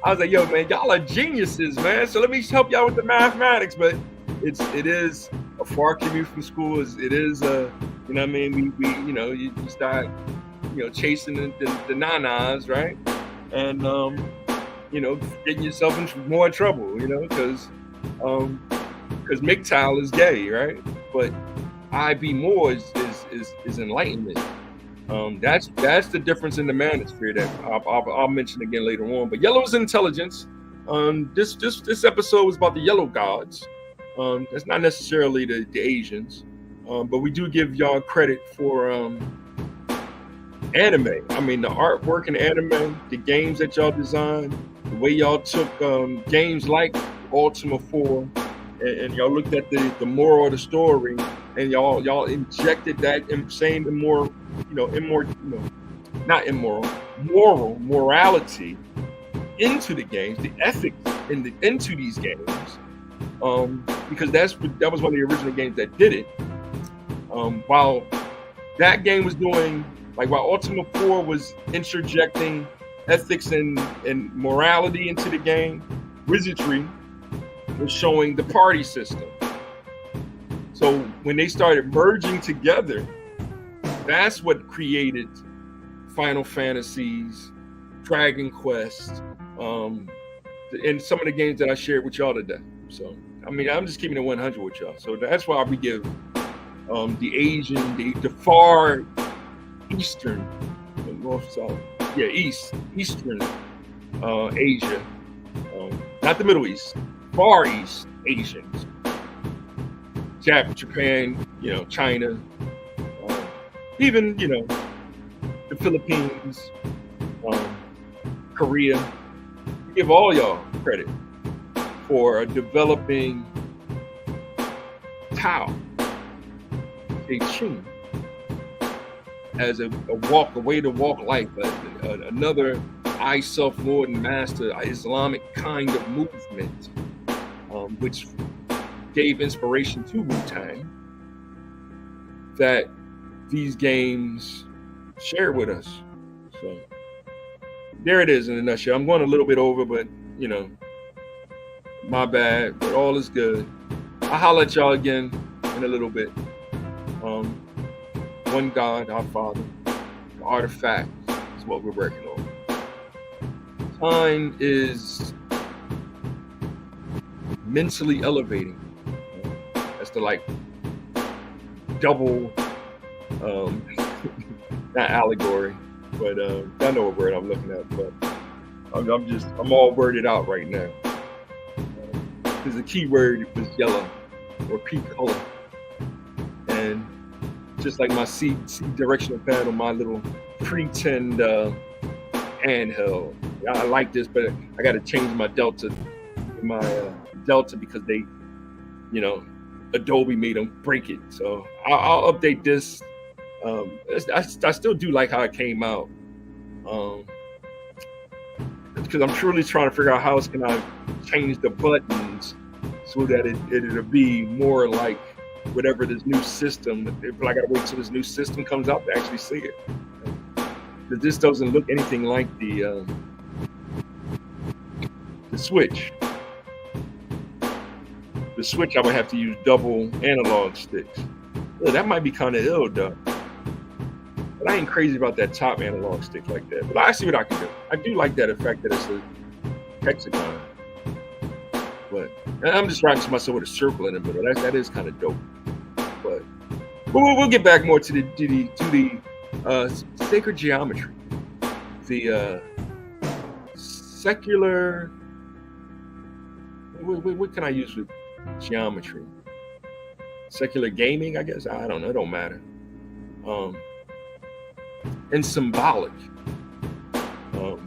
I was like, yo, man, y'all are geniuses, man. So let me help y'all with the mathematics. But it is a far commute from school. It is you know what I mean? We you start, chasing the nanas, right? And getting yourself into more trouble, because MGTOW is gay, right? But IB Moore is enlightenment. That's the difference in the manosphere that I'll mention again later on. But yellow is intelligence. This episode was about the yellow gods. That's not necessarily the Asians, but we do give y'all credit for anime. I mean, the artwork in anime, the games that y'all designed, the way y'all took games like Ultima 4 and y'all looked at the moral of the story, and y'all injected that same morality into the games, the ethics into these games, because that was one of the original games that did it. While that game was doing Like while Ultima 4 was interjecting ethics and morality into the game, Wizardry was showing the party system. So when they started merging together, that's what created Final Fantasies, Dragon Quest, and some of the games that I shared with y'all today. So, I mean, I'm just keeping it 100 with y'all. So that's why we give the Asian, the far Eastern, North, South, Eastern Asia, not the Middle East, Far East Asians, Japan, China, even, the Philippines, Korea. We give all y'all credit for developing Tao, Te Ching, as a way to walk life, another I, self, Lord, and Master Islamic kind of movement, which gave inspiration to Wu-Tang, that these games share with us. So there it is in a nutshell. I'm going a little bit over, but my bad, but all is good. I'll holler at y'all again in a little bit. One God, our Father, the artifact is what we're working on. Time is mentally elevating. That's the double, not allegory, but I know what word I'm looking at, but I'm all worded out right now. Because the key word was yellow or pink color. And just like my C directional pad on my little pretend handheld. I like this, but I got to change my delta because they, Adobe made them break it. So I'll update this. I still do like how it came out. Because I'm truly trying to figure out how else can I change the buttons so that it'll be more like whatever this new system. But I gotta wait till this new system comes out to actually see it. But this doesn't look anything like the Switch. The Switch, I would have to use double analog sticks. Yeah, that might be kind of ill, though. But I ain't crazy about that top analog stick like that. But I see what I can do. I do like that effect that it's a hexagon. But I'm just writing to myself with a circle in the middle. That is kind of dope. But we'll get back more to the sacred geometry, the secular. What can I use with geometry? Secular gaming, I guess. I don't know. It don't matter. And symbolic. I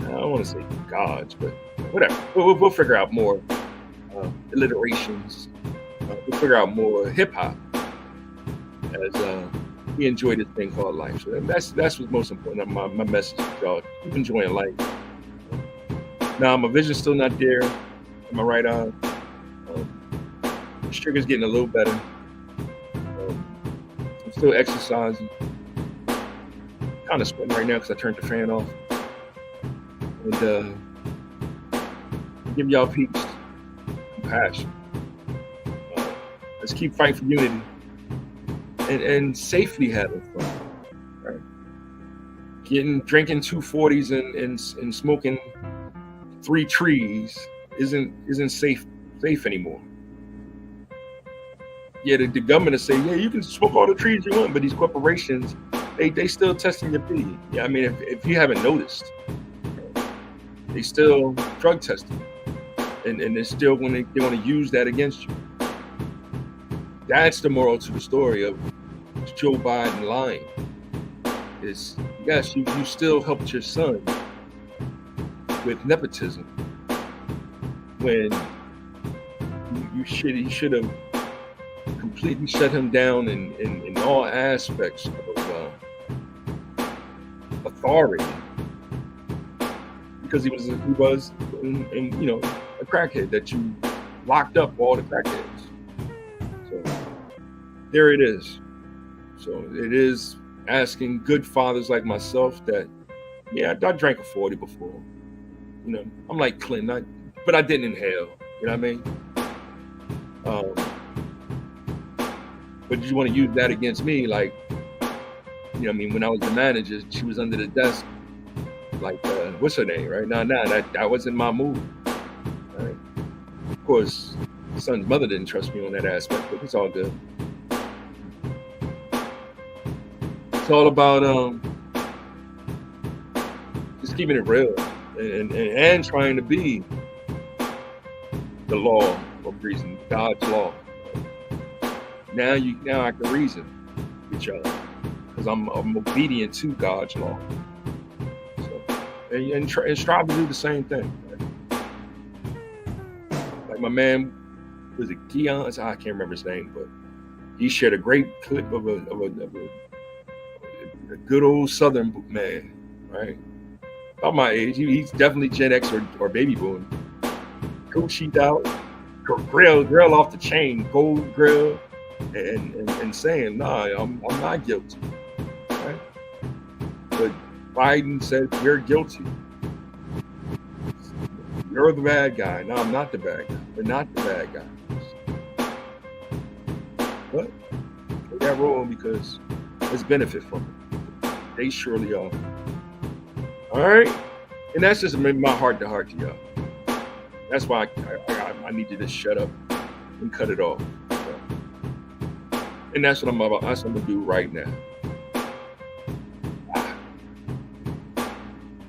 don't want to say gods, but whatever. We'll figure out more alliterations. We'll figure out more hip hop as we enjoy this thing called life. So that's what's most important. My message to y'all: keep enjoying life. Now my vision's still not there in my right eye. The trigger's getting a little better. I'm still exercising. Kind of sweating right now because I turned the fan off. And give y'all peace, compassion. Let's keep fighting for unity and safely having fun. Right? Drinking 240s and smoking 3 trees isn't safe anymore. Yeah, the government will say, yeah, you can smoke all the trees you want, but these corporations, they still testing your pee. Yeah, I mean, if you haven't noticed, they still drug testing, and they're still they want to use that against you. That's the moral to the story of Joe Biden lying. Is yes, you still helped your son with nepotism when he should have completely shut him down in all aspects of authority, because he was a crackhead that you locked up all the crackheads. So there it is. So it is asking good fathers like myself that, yeah, I drank a 40 before. You know, I'm like Clinton, but I didn't inhale. You know what I mean? But you want to use that against me, like, you know what I mean? When I was the manager, she was under the desk, like, what's her name, right? No, that wasn't my move. Right? Of course, the son's mother didn't trust me on that aspect, but it's all good. It's all about just keeping it real and trying to be the law of reason, God's law. Now I can reason with y'all because I'm obedient to God's law. So, and strive to do the same thing. Right? Like my man, was it Keon? I can't remember his name, but he shared a great clip of a good old Southern man, right? About my age, he's definitely Gen X or baby boom. Coochie out, grill off the chain, gold grill, and saying, nah, I'm not guilty. Right? But Biden said, you're guilty. You're the bad guy. No, I'm not the bad guy. We're not the bad guy. But they got rolling because there's benefit from it. They surely are. All right? And that's just my heart to heart to y'all. That's why I need you to shut up and cut it off. So, and that's what I'm about. That's what I'm gonna do right now.